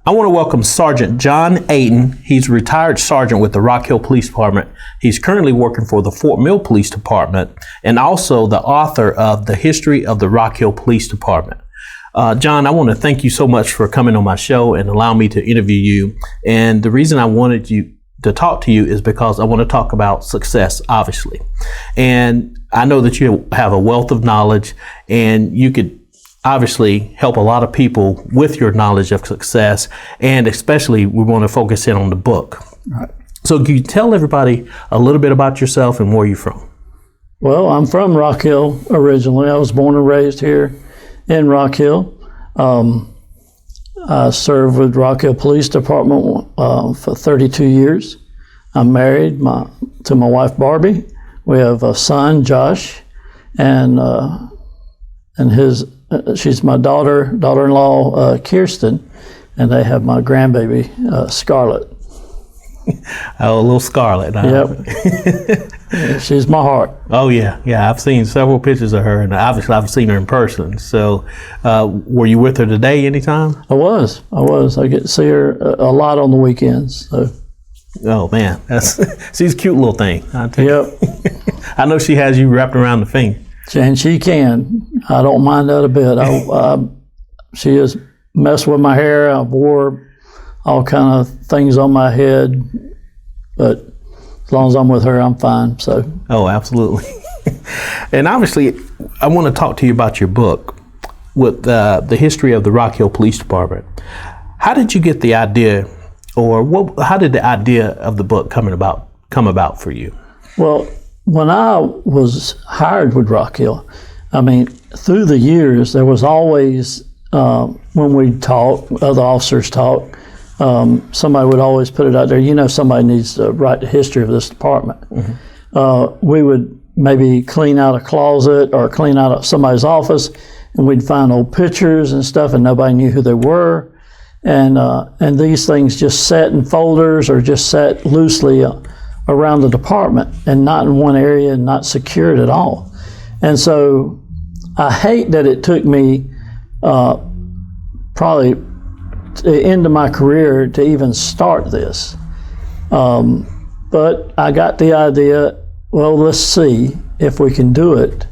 I want to welcome Sergeant John Aiton. He's a retired sergeant with the Rock Hill Police Department. He's currently working for the Fort Mill Police Department and also the author of The History of the Rock Hill Police Department. John, I want to thank you so much for coming on my show and allow me to interview you. And the reason I wanted you to talk to you is because I want to talk about success, obviously. And I know that you have a wealth of knowledge and you could obviously help a lot of people with your knowledge of success, and especially we want to focus in on the book. Right. So can you tell everybody a little bit about yourself and where you're from? Well, I'm from Rock Hill originally. I was born and raised here in Rock Hill. I served with Rock Hill Police Department for 32 years. I'm married to my wife Barbie. We have a son, Josh, and she's my daughter-in-law, Kirsten, and they have my grandbaby, Scarlett. Oh, a little Scarlett. Yep. She's my heart. Oh, yeah. Yeah, I've seen several pictures of her, and obviously I've seen her in person. So were you with her today anytime? I was. I get to see her a lot on the weekends. So. Oh, man. She's a cute little thing. Yep. I know she has you wrapped around the finger. And she can. I don't mind that a bit. She has messed with my hair. I wore all kind of things on my head, but as long as I'm with her, I'm fine. So. Oh, absolutely. And obviously, I want to talk to you about your book with the history of the Rock Hill Police Department. How did you get the idea, or how did the idea of the book come about for you? Well, when I was hired with Rock Hill, I mean, through the years, there was always, when we talk, other officers talk, somebody would always put it out there, somebody needs to write the history of this department. Mm-hmm. We would maybe clean out a closet or clean out somebody's office, and we'd find old pictures and stuff, and nobody knew who they were. And these things just sat in folders or just sat loosely around the department and not in one area and not secured at all. And so I hate that it took me probably the end of my career to even start this. But I got the idea, well, let's see if we can do it.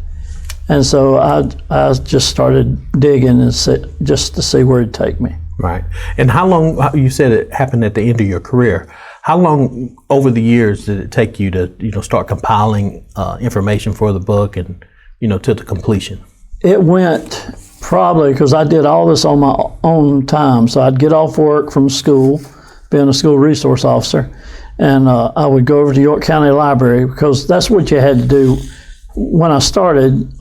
And so I just started digging just to see where it'd take me. Right. And how long, you said it happened at the end of your career. How long over the years did it take you to, start compiling information for the book and, to the completion? It went probably, because I did all this on my own time. So I'd get off work from school, being a school resource officer, and I would go over to York County Library, because that's what you had to do. When I started,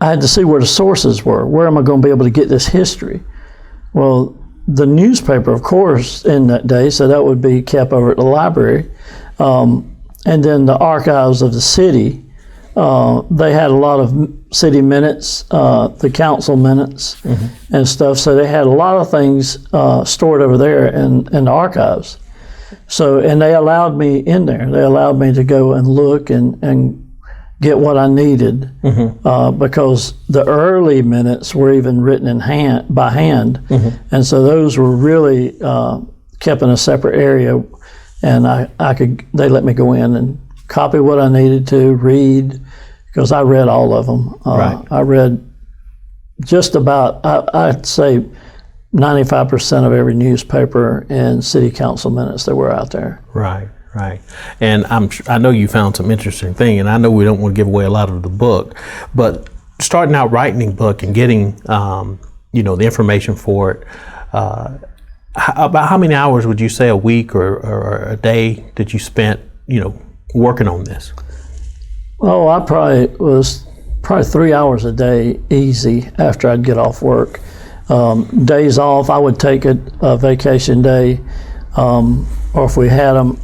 I had to see where the sources were. Where am I going to be able to get this history? Well, the newspaper, of course, in that day, so that would be kept over at the library. And then the archives of the city, they had a lot of city minutes, the council minutes, mm-hmm. and stuff. So they had a lot of things stored over there in the archives. So, and they allowed me in there. They allowed me to go and look and get what I needed, mm-hmm. Because the early minutes were even written by hand, mm-hmm. and so those were really kept in a separate area, and they let me go in and copy what I needed to read, because I read all of them. Right. I read just about, I'd say 95% of every newspaper and city council minutes that were out there. Right. Right. And I know you found some interesting thing, and I know we don't want to give away a lot of the book, but starting out writing the book and getting, the information for it, about how many hours would you say a week or a day that you spent, working on this? Oh, I probably was 3 hours a day easy after I'd get off work. Days off, I would take a vacation day, or if we had them,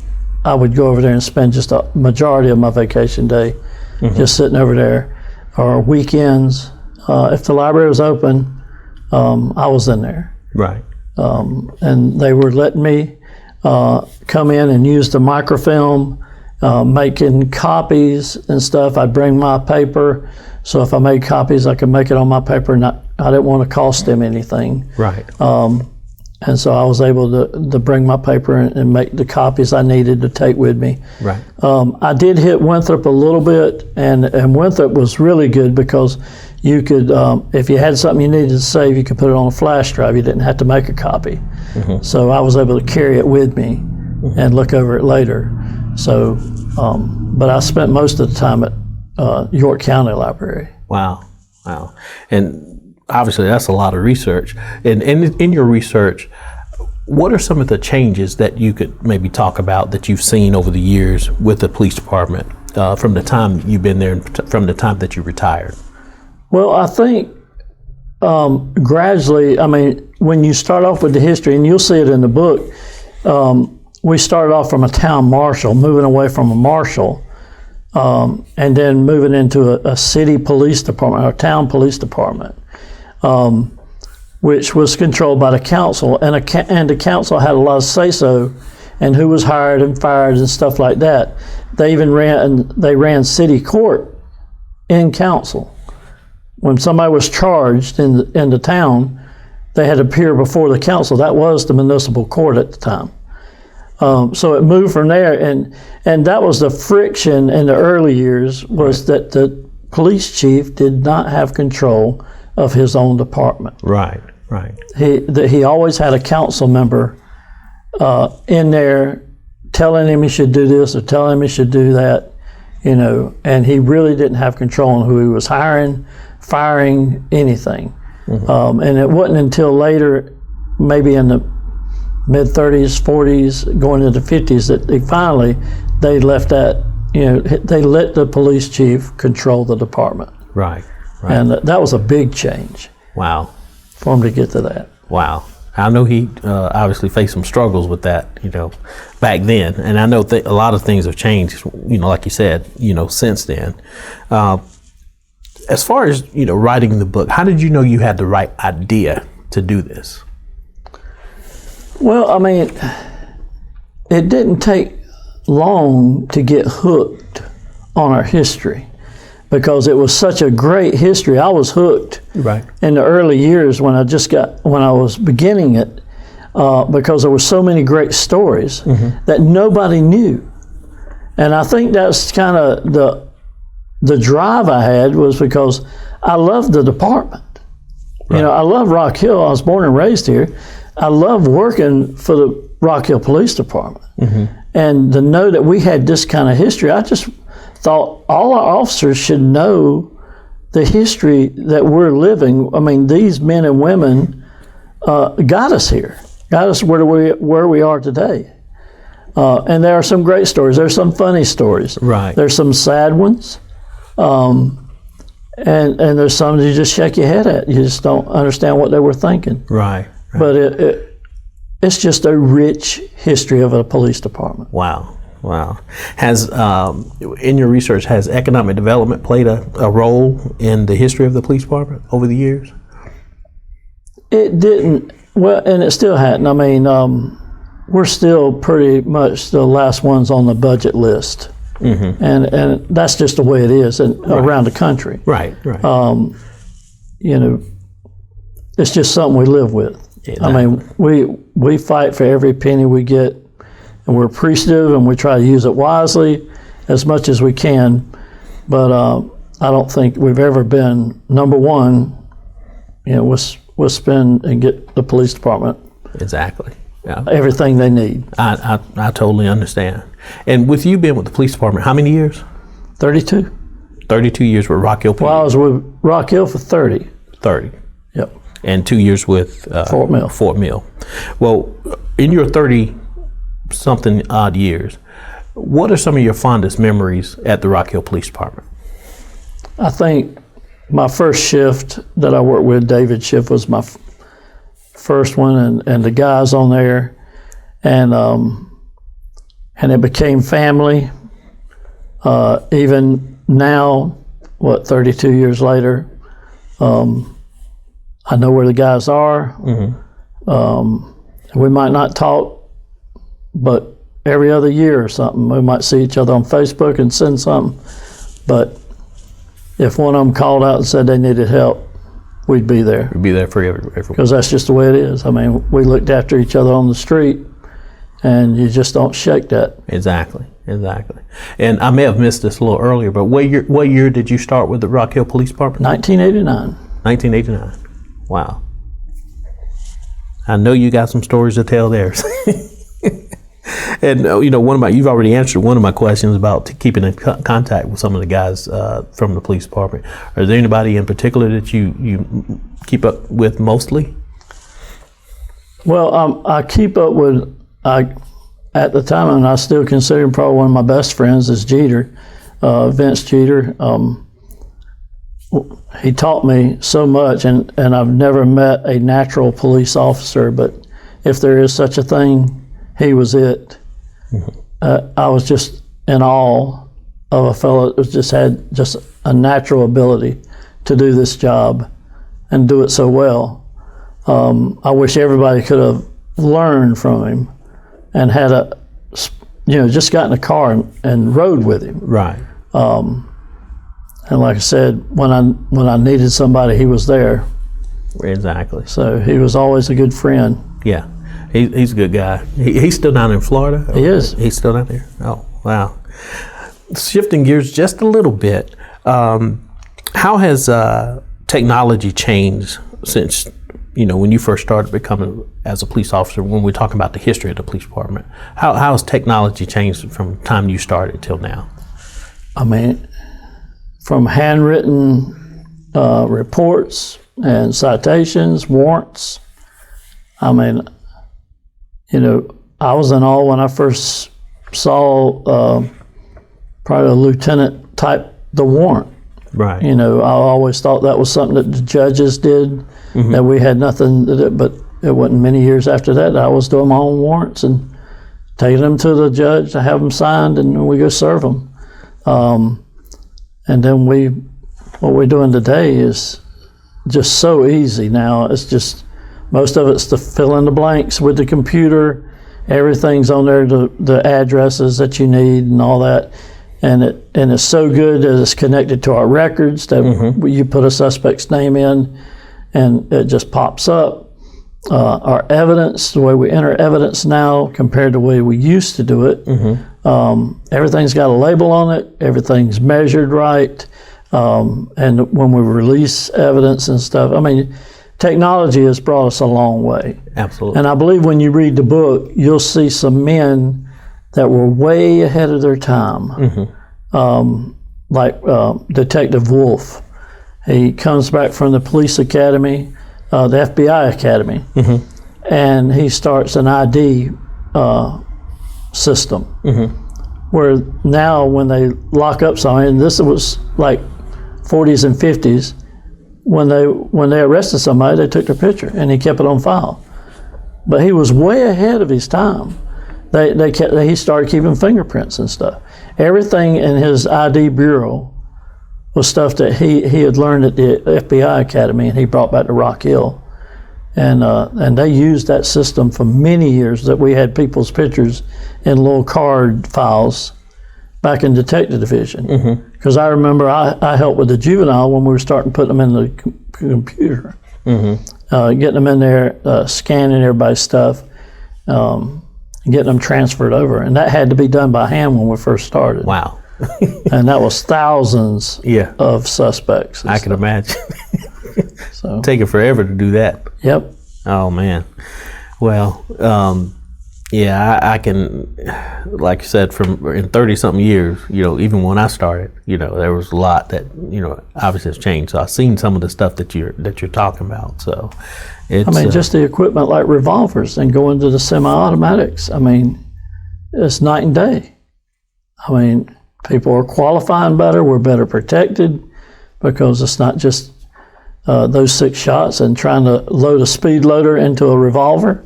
I would go over there and spend just a majority of my vacation day, mm-hmm. just sitting over there. Or weekends, if the library was open, I was in there. Right. And they were letting me come in and use the microfilm making copies and stuff. I'd bring my paper, so if I made copies, I could make it on my paper, and I didn't want to cost them anything. Right. And so I was able to bring my paper and make the copies I needed to take with me. Right. I did hit Winthrop a little bit, and Winthrop was really good because you could, if you had something you needed to save, you could put it on a flash drive. You didn't have to make a copy. Mm-hmm. So I was able to carry it with me and look over it later. So, but I spent most of the time at York County Library. Wow. And obviously, that's a lot of research. And in your research, what are some of the changes that you could maybe talk about that you've seen over the years with the police department from the time you've been there, from the time that you retired? Well, I think gradually, I mean, when you start off with the history, and you'll see it in the book, we started off from a town marshal, moving away from a marshal, and then moving into a city police department, or a town police department. Which was controlled by the council, and the council had a lot of say-so, and who was hired and fired and stuff like that. They even ran city court in council. When somebody was charged in the town, they had to appear before the council. That was the municipal court at the time. So it moved from there, and that was the friction in the early years, was that the police chief did not have control of his own department. Right. He always had a council member in there telling him he should do this or telling him he should do that, and he really didn't have control on who he was hiring, firing, anything. Mm-hmm. And it wasn't until later, maybe in the mid-30s, 40s, going into the 50s, that they left that, they let the police chief control the department. Right. And that was a big change. Wow. For him to get to that. Wow. I know he obviously faced some struggles with that, back then. And I know a lot of things have changed, like you said, since then. As far as, writing the book, how did you know you had the right idea to do this? Well, I mean, it didn't take long to get hooked on our history, because it was such a great history. I was hooked in the early years when I was beginning it, because there were so many great stories that nobody knew. And I think that's kind of the drive I had, was because I loved the department. Right. I love Rock Hill. I was born and raised here. I love working for the Rock Hill Police Department. Mm-hmm. And to know that we had this kind of history, I just thought all our officers should know the history that we're living. I mean, these men and women got us here, got us where we are today. And there are some great stories. There's some funny stories. Right. There's some sad ones. And there's some that you just shake your head at. You just don't understand what they were thinking. Right. But it's just a rich history of a police department. Wow. Has, in your research, has economic development played a role in the history of the police department over the years? It didn't. Well, and it still hadn't. I mean, we're still pretty much the last ones on the budget list. Mm-hmm. And that's just the way it is around the country. Right. It's just something we live with. Exactly. I mean, we fight for every penny we get, and we're appreciative, and we try to use it wisely as much as we can. But I don't think we've ever been number one. We'll spend and get the police department exactly everything they need. I totally understand. And with you being with the police department, how many years? 32. 32 years with Rock Hill Police. Well, I was with Rock Hill for 30. 30. Yep. And 2 years with Fort Mill. Fort Mill. Well, in your 30-something odd years, what are some of your fondest memories at the Rock Hill Police Department? I think my first shift that I worked with, David shift, was my first one, and the guys on there, and it became family. Even now, 32 years later, I know where the guys are. Mm-hmm. We might not talk, but every other year or something. We might see each other on Facebook and send something. But if one of them called out and said they needed help, we'd be there. We'd be there for everyone. Because that's just the way it is. I mean, we looked after each other on the street, and you just don't shake that. Exactly. And I may have missed this a little earlier, but what year did you start with the Rock Hill Police Department? 1989. 1989. Wow. I know you got some stories to tell there. And you've already answered one of my questions about keeping in contact with some of the guys from the police department. Is there anybody in particular that you keep up with mostly? Well, I keep up with, at the time, and I still consider him probably one of my best friends, is Jeter, Vince Jeter. He taught me so much, and I've never met a natural police officer, but if there is such a thing, he was it. Mm-hmm. I was just in awe of a fellow that had just a natural ability to do this job and do it so well. I wish everybody could have learned from him and had just got in a car and rode with him. Right. And like I said, when I needed somebody, he was there. Exactly. So he was always a good friend. Yeah. He's a good guy. He's still down in Florida? He is. He's still down there? Oh, wow. Shifting gears just a little bit, how has technology changed since, when you first started becoming as a police officer, when we're talking about the history of the police department? How has technology changed from the time you started till now? I mean, from handwritten reports and citations, warrants. I mean, I was in awe when I first saw probably a lieutenant type the warrant. Right. I always thought that was something that the judges did, mm-hmm. that we had nothing to do, but it wasn't many years after that I was doing my own warrants and taking them to the judge to have them signed, and we go serve them. And then what we're doing today is just so easy now. It's just, most of it's to fill in the blanks with the computer. Everything's on there, the addresses that you need and all that. And it's so good that it's connected to our records that mm-hmm. you put a suspect's name in and it just pops up. Our evidence, the way we enter evidence now compared to the way we used to do it, mm-hmm. Everything's got a label on it, everything's measured right, and when we release evidence and stuff, I mean, technology has brought us a long way. Absolutely. And I believe when you read the book, you'll see some men that were way ahead of their time, mm-hmm. Like Detective Wolf. He comes back from the police academy, the FBI academy, mm-hmm. and he starts an ID system, mm-hmm. where now when they lock up somebody, and this was like 40s and 50s, when they arrested somebody, they took their picture and he kept it on file. But he was way ahead of his time. He started keeping fingerprints and stuff. Everything in his ID bureau was stuff that he had learned at the FBI Academy and he brought back to Rock Hill. And they used that system for many years, that we had people's pictures in little card files back in Detective Division. Because I remember I helped with the juvenile when we were starting to put them in the computer. Getting them in there, scanning everybody's stuff, and getting them transferred over. And that had to be done by hand when we first started. Wow. And that was thousands of suspects. I can imagine. So take it forever to do that. Yep. Oh man. Well, I can, like you said, in 30-something years, even when I started, there was a lot that, obviously has changed. So I've seen some of the stuff that you're talking about. So it's, just the equipment like revolvers and going to the semi-automatics. It's night and day. People are qualifying better. We're better protected because it's not just those 6 shots and trying to load a speed loader into a revolver.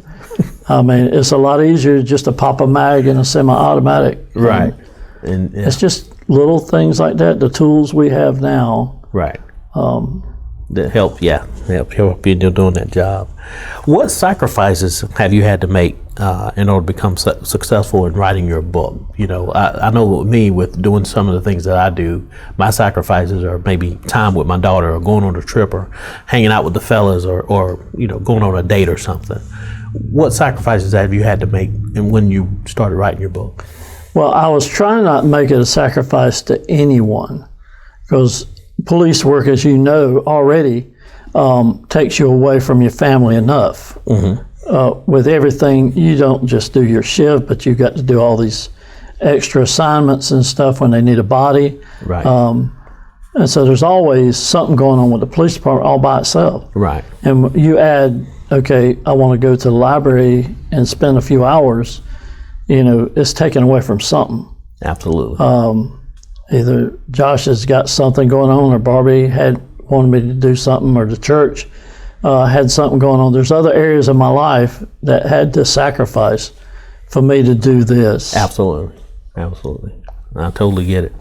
It's a lot easier just to pop a mag in a semi-automatic. Right. It's just little things like that, the tools we have now. Right. that help you doing that job. What sacrifices have you had to make in order to become successful in writing your book? You know, I know with me, with doing some of the things that I do, my sacrifices are maybe time with my daughter, or going on a trip, or hanging out with the fellas, or you know, going on a date or something. What sacrifices have you had to make, and when you started writing your book? Well, I was trying not to make it a sacrifice to anyone, because police work, as you know already, takes you away from your family enough. With everything, you don't just do your shift, but you got to do all these extra assignments and stuff when they need a body. Right. And so there's always something going on with the police department all by itself. Right. And you add, okay, I want to go to the library and spend a few hours, you know, it's taken away from something. Absolutely. Either Josh has got something going on, or Barbie had wanted me to do something, or the church had something going on. There's other areas of my life that had to sacrifice for me to do this. Absolutely. I totally get it.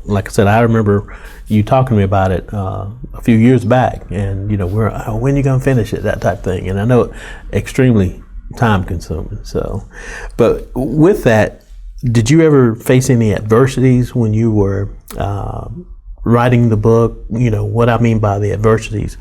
Like I said, I remember you talking to me about it a few years back, and you know, when are you gonna finish it, that type of thing. And I know it extremely time consuming. So, but with that, did you ever face any adversities when you were writing the book? You know what I mean by the adversities.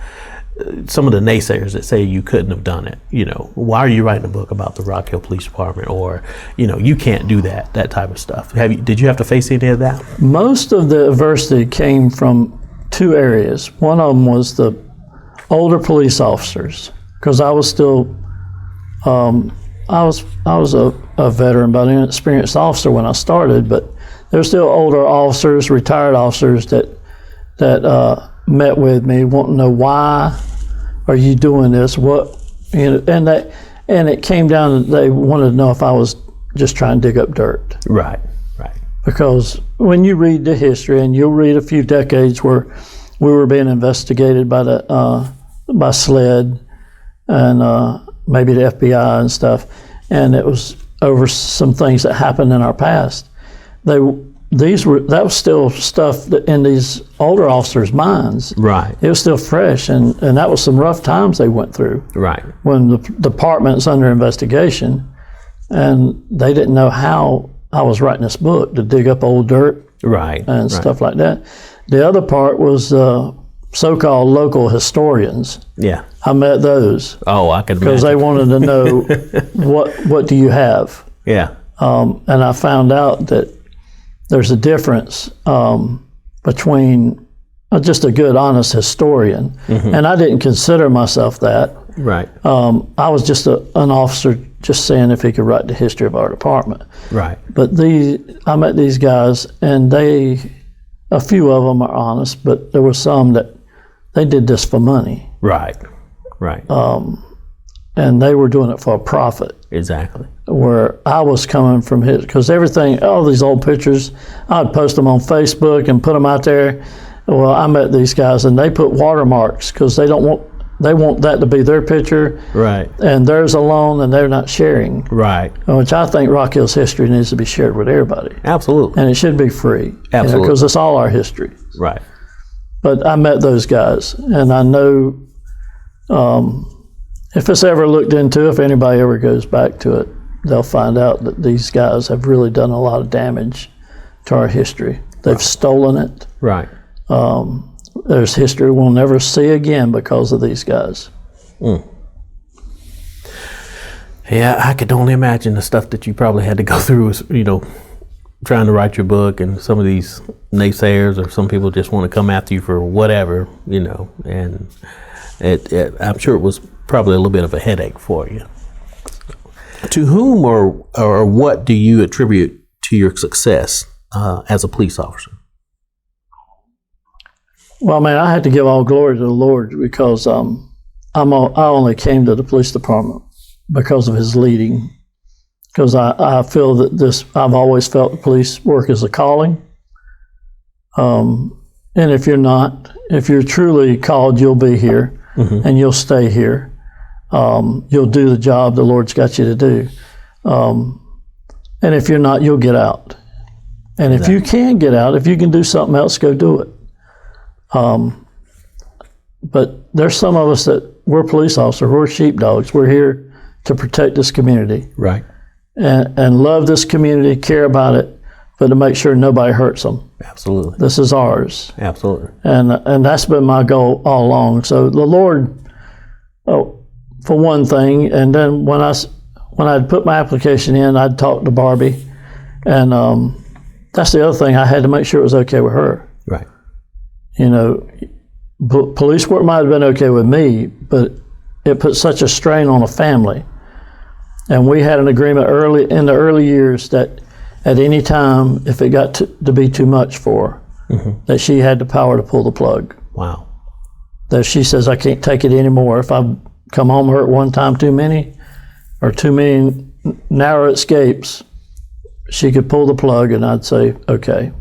Some of the naysayers that say you couldn't have done it. You know, why are you writing a book about the Rock Hill Police Department? Or, you know, you can't do that type of stuff. Did you have to face any of that? Most of the adversity came from two areas. One of them was the older police officers, because I was still, I was a veteran, but an inexperienced officer when I started. But there's still older officers, retired officers that met with me, wanting to know, why are you doing this? What, you know, and it came down to, they wanted to know if I was just trying to dig up dirt. Right. Because when you read the history, and you'll read a few decades where we were being investigated by SLED and maybe the FBI and stuff, and it was over some things that happened in our past. That was still stuff that in these older officers' minds. Right. It was still fresh, and that was some rough times they went through. Right. When the department's under investigation, and they didn't know how I was writing this book, to dig up old dirt. Right. And stuff like that. The other part was so-called local historians. Yeah. I met those. Oh, I could imagine. Because they wanted to know what do you have. Yeah. And I found out that there's a difference between just a good, honest historian, and I didn't consider myself that. Right. I was just an officer, just saying if he could write the history of our department. Right. But I met these guys, and a few of them are honest, but there were some that they did this for money. Right. And they were doing it for a profit. Exactly. Where I was coming from because all these old pictures, I'd post them on Facebook and put them out there. Well, I met these guys, and they put watermarks because they want that to be their picture. Right. And theirs alone, and they're not sharing. Right. Which I think Rock Hill's history needs to be shared with everybody. Absolutely. And it should be free. Absolutely. Because it's all our history. Right. But I met those guys, and I know if it's ever looked into, if anybody ever goes back to it, they'll find out that these guys have really done a lot of damage to our history. They've stolen it. Right. There's history we'll never see again because of these guys. Yeah, I could only imagine the stuff that you probably had to go through, you know, trying to write your book, and some of these naysayers, or some people just want to come after you for whatever, you know, and I'm sure it was probably a little bit of a headache for you. To whom or what do you attribute to your success as a police officer? Well, man, I had to give all glory to the Lord, because I only came to the police department because of His leading. Because I feel that I've always felt the police work is a calling. And if you're truly called, you'll be here, and you'll stay here. You'll do the job the Lord's got you to do. And if you're not, you'll get out. And if you can get out, if you can do something else, go do it. But there's some of us that we're police officers, we're sheepdogs. We're here to protect this community. Right. And love this community, care about it, but to make sure nobody hurts them. Absolutely. This is ours. Absolutely. And that's been my goal all along. So the Lord, for one thing, and then when I'd put my application in, I'd talk to Barbie, and that's the other thing. I had to make sure it was okay with her. Right. You know, police work might have been okay with me, but it put such a strain on a family. And we had an agreement in the early years that at any time, if it got to be too much for her, that she had the power to pull the plug. Wow. That she says, I can't take it anymore. If I come home hurt one time too many, or too many narrow escapes, she could pull the plug, and I'd say, okay,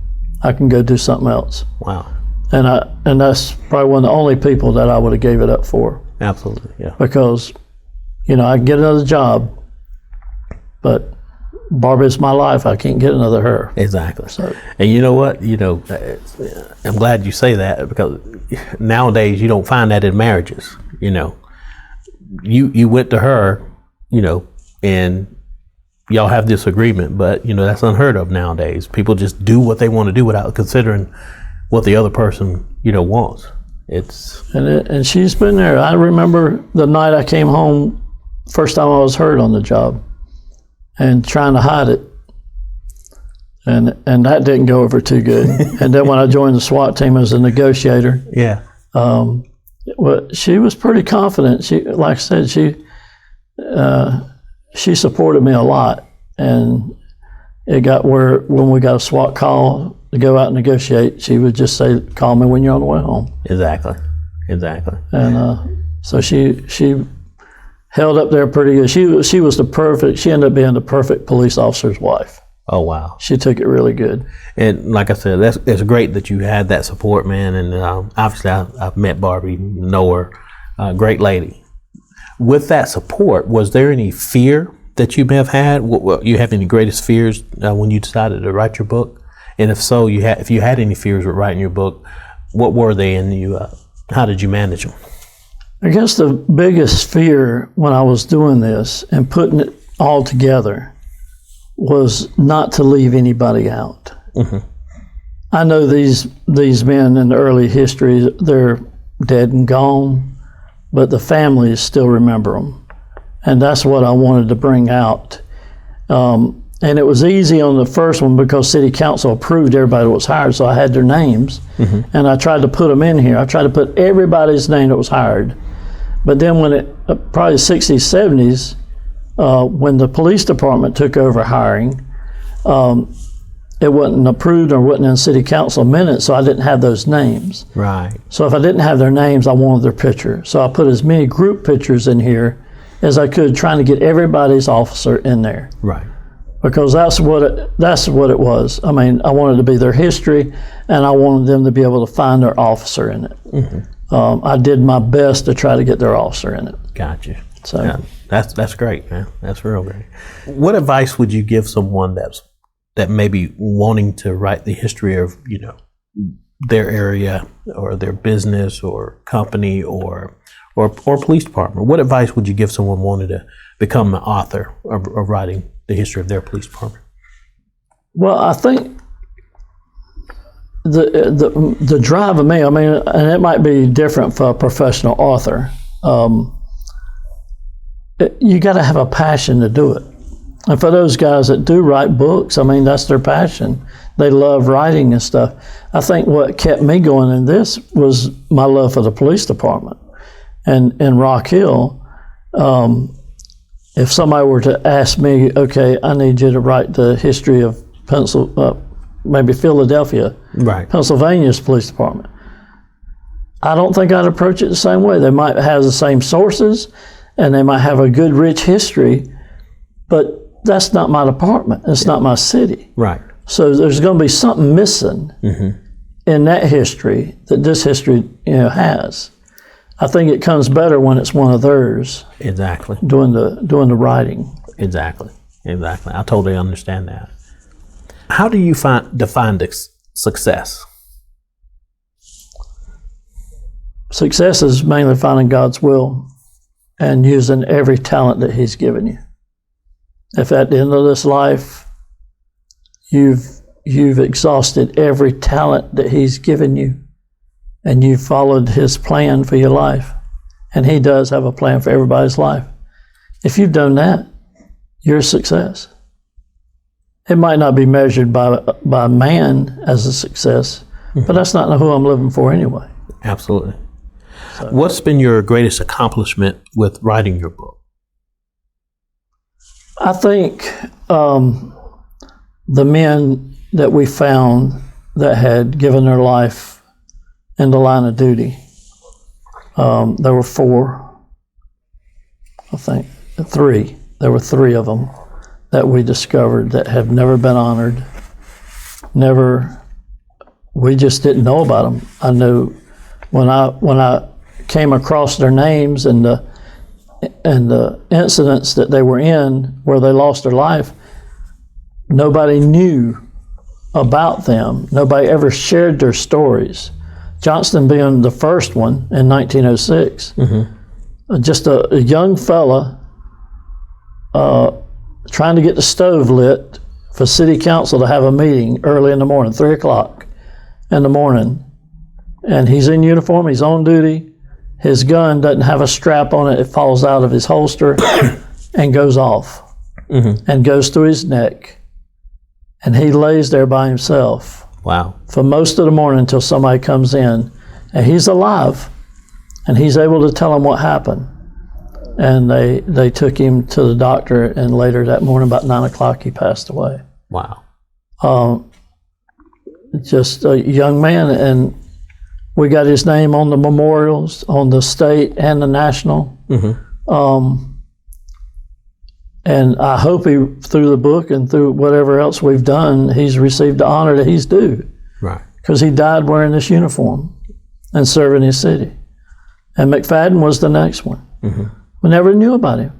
I can go do something else. Wow. And that's probably one of the only people that I would have gave it up for. Absolutely, yeah. Because, you know, I can get another job, but Barbie's my life. I can't get another her. Exactly. So, and you know what? You know, I'm glad you say that, because nowadays you don't find that in marriages. You know, you went to her, you know, and y'all have this agreement, but you know that's unheard of nowadays. People just do what they want to do without considering what the other person, you know, wants. And she's been there. I remember the night I came home, first time I was hurt on the job, and trying to hide it, and that didn't go over too good. And then when I joined the SWAT team as a negotiator, yeah, well, she was pretty confident. She, like I said, she supported me a lot, and it got where when we got a SWAT call to go out and negotiate, she would just say, "Call me when you're on the way home." Exactly. And so she held up there pretty good. She was the perfect. She ended up being the perfect police officer's wife. Oh wow. She took it really good. And like I said, it's great that you had that support, man. And obviously, I've met Barbie, know her, great lady. With that support, was there any fear that you may have had? You have any greatest fears when you decided to write your book? And if so, if you had any fears with writing your book, what were they, and how did you manage them? I guess the biggest fear when I was doing this and putting it all together was not to leave anybody out. Mm-hmm. I know these men in the early history, they're dead and gone, but the families still remember them. And that's what I wanted to bring out. And it was easy on the first one because City Council approved everybody that was hired, so I had their names. Mm-hmm. And I tried to put them in here. I tried to put everybody's name that was hired. But then when probably 60s, 70s, when the police department took over hiring, it wasn't approved or wasn't in City Council minutes, so I didn't have those names. Right. So if I didn't have their names, I wanted their picture. So I put as many group pictures in here as I could, trying to get everybody's officer in there. Right. Because that's what it was. I mean, I wanted to be their history, and I wanted them to be able to find their officer in it. Mm-hmm. I did my best to try to get their officer in it. Gotcha. So yeah, that's great, man. That's real great. What advice would you give someone that may be wanting to write the history of, you know, their area or their business or company or police department? What advice would you give someone wanting to become an author of writing the history of their police department? Well, I think the drive of me, I mean, and it might be different for a professional author. You got to have a passion to do it. And for those guys that do write books, I mean, that's their passion. They love writing and stuff. I think what kept me going in this was my love for the police department. And in Rock Hill, if somebody were to ask me, okay, I need you to write the history of maybe Philadelphia, right, Pennsylvania's police department, I don't think I'd approach it the same way. They might have the same sources, and they might have a good, rich history, but that's not my department. It's not my city. Right. So there's going to be something missing in that history that this history, you know, has. I think it comes better when it's one of theirs. Exactly. Doing the writing. Exactly. I totally understand that. How do you define success? success is mainly finding God's will and using every talent that He's given you. If at the end of this life you've exhausted every talent that He's given you and you've followed His plan for your life, and He does have a plan for everybody's life. If you've done that, you're a success. It might not be measured by man as a success, but that's not who I'm living for anyway. Absolutely. So, what's been your greatest accomplishment with writing your book? I think the men that we found that had given their life in the line of duty, there were 4, I think, 3. There were 3 of them that we discovered that have never been honored. We just didn't know about them. I knew when I came across their names and the incidents that they were in where they lost their life, nobody knew about them. Nobody ever shared their stories. Johnston being the first one in 1906. Just a young fella trying to get the stove lit for city council to have a meeting early in the morning, 3 o'clock in the morning. And he's in uniform, he's on duty. His gun doesn't have a strap on it. It falls out of his holster and goes off and goes through his neck. And he lays there by himself. Wow. For most of the morning until somebody comes in. And he's alive. And he's able to tell them what happened. And they took him to the doctor, and later that morning, about 9 o'clock, he passed away. Wow. Just a young man, and we got his name on the memorials, on the state and the national. And I hope through the book and through whatever else we've done, he's received the honor that he's due. Right. Because he died wearing this uniform and serving his city. And McFadden was the next one. We never knew about him.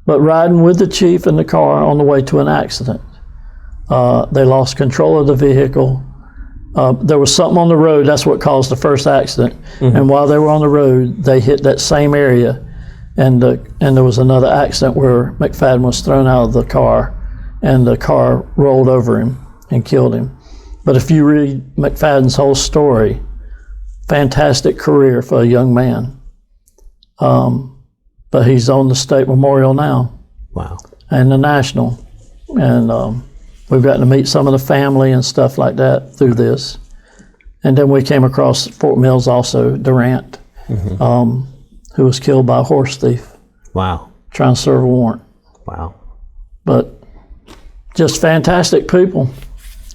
But riding with the chief in the car on the way to an accident, they lost control of the vehicle. There was something on the road, that's what caused the first accident. And while they were on the road, they hit that same area, and there was another accident where McFadden was thrown out of the car, and the car rolled over him and killed him. But if you read McFadden's whole story, fantastic career for a young man. But he's on the state memorial now. Wow. And the national. And we've gotten to meet some of the family and stuff like that through this. And then we came across Fort Mills also, Durant, who was killed by a horse thief. Wow. Trying to serve a warrant. Wow. But just fantastic people.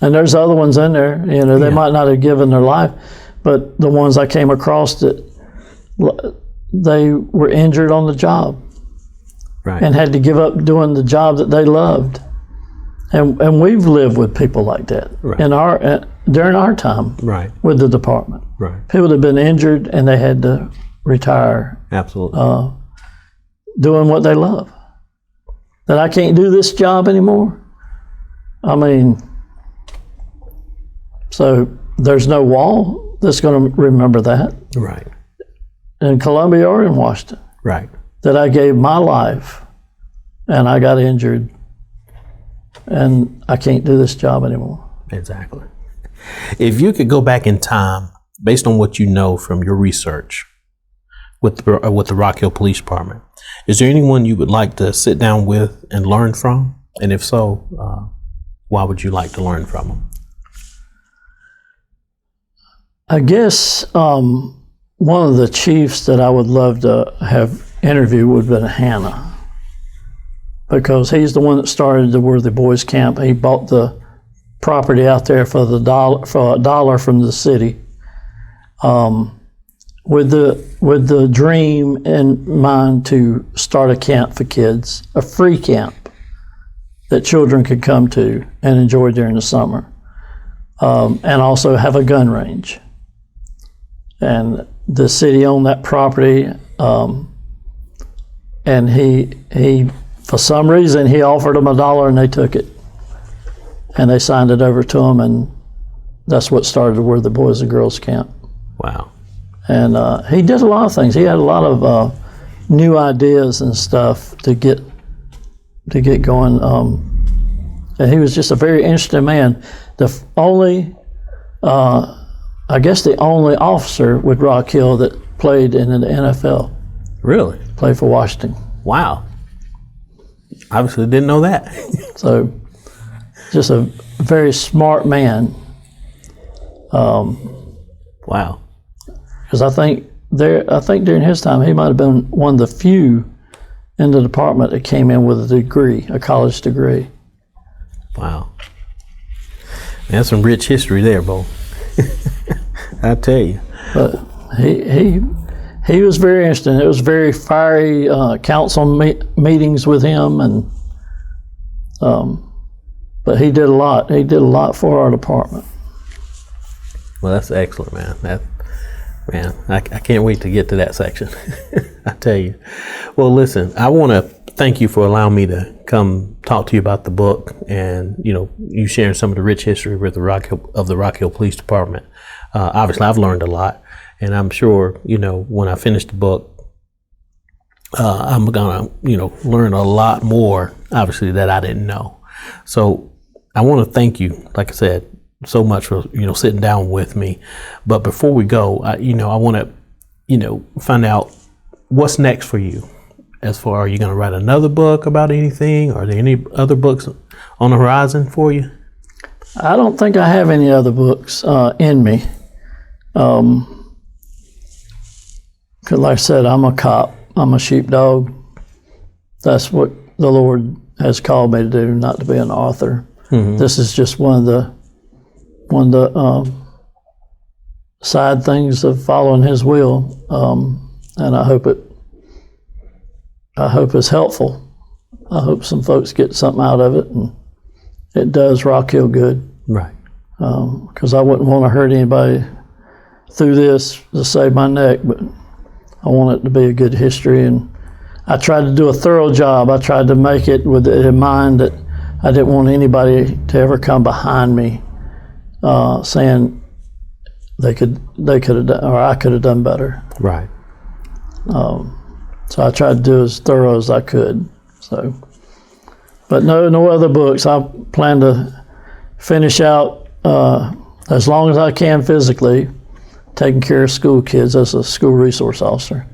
And there's other ones in there, they might not have given their life, but the ones I came across that they were injured on the job. Right. And had to give up doing the job that they loved. And we've lived with people like that during our time with the department. Right. People that have been injured and they had to retire. Absolutely. Doing what they love. That I can't do this job anymore. I mean, so there's no wall that's going to remember that. Right. In Columbia or in Washington. Right. That I gave my life and I got injured and I can't do this job anymore. Exactly. If you could go back in time, based on what you know from your research with the Rock Hill Police Department, is there anyone you would like to sit down with and learn from? And if so, why would you like to learn from them? I guess one of the chiefs that I would love to have interviewed would have been Hannah, because he's the one that started the Worthy Boys Camp. He bought the property out there for $1 from the city, with the dream in mind to start a camp for kids, a free camp that children could come to and enjoy during the summer, and also have a gun range. And the city owned that property, and he for some reason he offered them $1 and they took it, and they signed it over to him, and that's what started the Worthy Boys and Girls Camp. Wow. And he did a lot of things. He had a lot of new ideas and stuff to get going. And he was just a very interesting man. The only, I guess, the only officer with Rock Hill that played in the NFL. Really? Played for Washington. Wow. Obviously didn't know that. So, just a very smart man. Wow. Because I think during his time, he might have been one of the few in the department that came in with a degree, a college degree. Wow. That's some rich history there, Bo. I tell you. But he was very interesting. It was very fiery council meetings with him, and but he did a lot. He did a lot for our department. Well, that's excellent, man. I can't wait to get to that section. I tell you. Well, listen, I want to thank you for allowing me to come talk to you about the book, and you sharing some of the rich history with the Rock Hill Police Department. Obviously, I've learned a lot, and I'm sure when I finish the book, I'm gonna learn a lot more, obviously, that I didn't know. So I want to thank you, like I said, so much for sitting down with me. But before we go, I want to find out what's next for you. As far, are you going to write another book about anything? Are there any other books on the horizon for you? I don't think I have any other books in me. 'Cause like I said, I'm a cop. I'm a sheepdog. That's what the Lord has called me to do, not to be an author. Mm-hmm. This is just one of the side things of following His will, and I hope it's helpful. I hope some folks get something out of it, and it does Rock Hill good. Right. Because I wouldn't want to hurt anybody through this to save my neck, but I want it to be a good history, and I tried to do a thorough job. I tried to make it with it in mind that I didn't want anybody to ever come behind me saying they could have done, or I could have done better. Right. So I tried to do as thorough as I could. So, but no other books. I plan to finish out as long as I can physically, taking care of school kids as a school resource officer.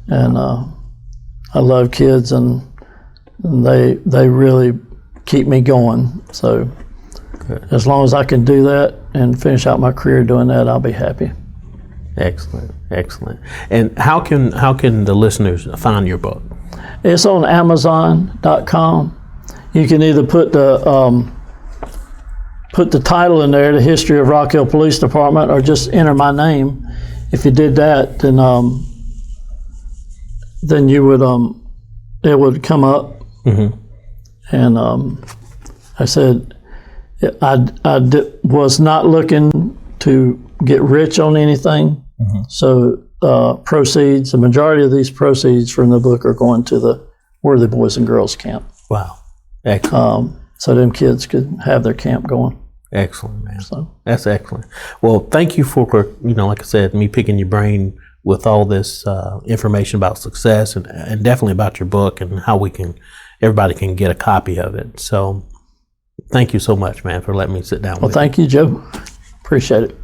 And I love kids, and they really keep me going. So good. As long as I can do that and finish out my career doing that, I'll be happy. Excellent. And how can the listeners find your book? It's on Amazon.com. You can either put the title in there, The History of Rock Hill Police Department, or just enter my name. If you did that, then you would it would come up. Mm-hmm. And I said I was not looking to get rich on anything. Mm-hmm. So the majority of these proceeds from the book are going to the Worthy Boys and Girls Camp. Wow. Excellent. So them kids could have their camp going. Excellent, man. So that's excellent. Well, thank you for, like I said, me picking your brain with all this information about success and definitely about your book and how everybody can get a copy of it. So thank you so much, man, for letting me sit down with you. Well, thank you, Joe. Appreciate it.